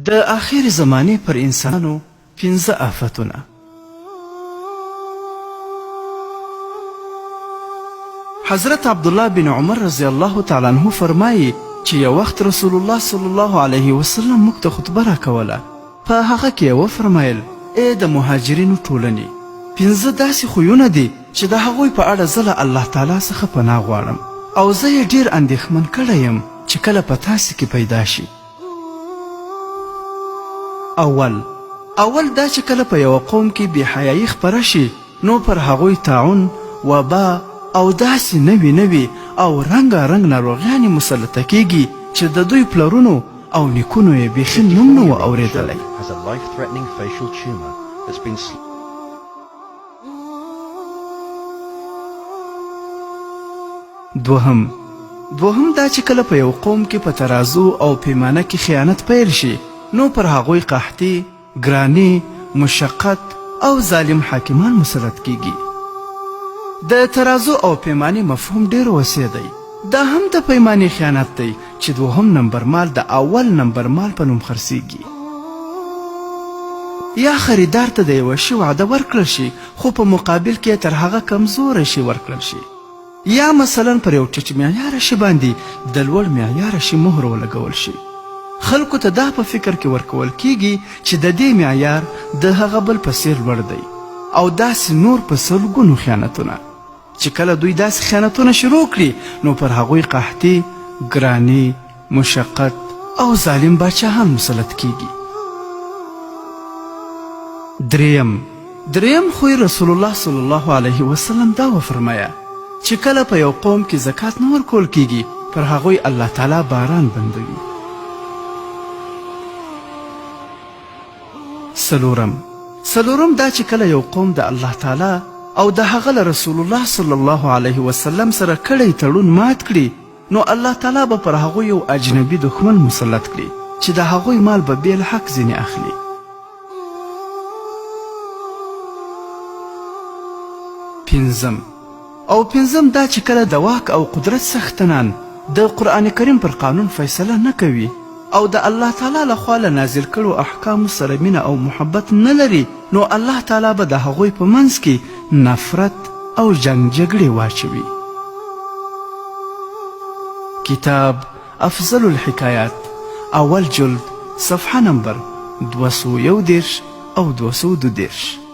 د آخر زمانې پر انسانانو 15 آفتونه. حضرت عبدالله بن عمر رضی الله تعالی عنه فرمایي چې یو وخت رسول الله صلی الله علیه وسلم موږ ته خطبه راکوله. په هغه کې یې وفرمایل: ای د مهاجرینو ټولنې، 15 داسې خویونه دي چې د هغوی په اړه زه له الله تعالی څخه پناه غواړم او زه یې ډېر اندېښمن کړی یم چې کله په تاسې کې پیدا شي. اول دا چې کله په یوه قوم کې بېحیایي خپره شي نو پر هغوی طاعون، وبا او داسې نوي او رنګارنګ ناروغیانې مسلطه کیږي چې د دوی پلرونو او نیکونو یې بیخي نوم نه و اورېدلی. دوهم دا چې کله په یو قوم کې په ترازو او پیمانه کې خیانت پیل شي نو پر هغوی قحطي، ګراني، مشقت او ظالم حاکمان مسلط کیږي. د ترازو او پیمانې مفهوم ډېر وسیع دی. دا هم د پیمانې خیانت دی چې دوهم نمبر مال د اول نمبر مال په نوم خرڅیږي. یا خریدار ته د یوه شي وعده ورکړل شي خو په مقابل کې تر هغه کمزوره شي ورکړل شي. یا مثلا پر یو ټیټ معیاره شي باندې د لوړ معیاره شي مهر ولګول شي. خلکو ته دا په فکر کې ورکول کیږي چې د دې معیار د هغه بل په څیر لوړ دی او داسې نور په سلګونو خیانتونه چې کله دوی داسې خیانتونه شروع کړي نو پر هغوی قحطي، ګراني، مشقت او ظالم باچاهان مسلط کیږي. دریم خوی رسول الله صلی الله علیه وسلم دا وفرمایه چې کله په یو قوم کې زکات نه ورکول کیږي پر هغوی الله تعالی باران بندوي. څلورم دا چې کله یو قوم د الله تعالی او د هغه له رسول الله صلی الله علیه وسلم سره کړی تړون مات کړي نو الله تعالی به پر هغوی یو اجنبي دښمن مسلط کړي چې د هغوی مال به بې له حق ځینې اخلي. پنځم دا چې کله د واک او قدرت څښتنان د قرآن کریم پر قانون فیصله نه کوي او د الله تعالی لخوا له نازل کړو احکامو سره مینه او محبت نه لري نو الله تعالی به د هغوی په منځ کې نفرت او جنګ جګړې واچوي. کتاب افضل الحکایات اول جلد صفحه نمبر 211 او 212.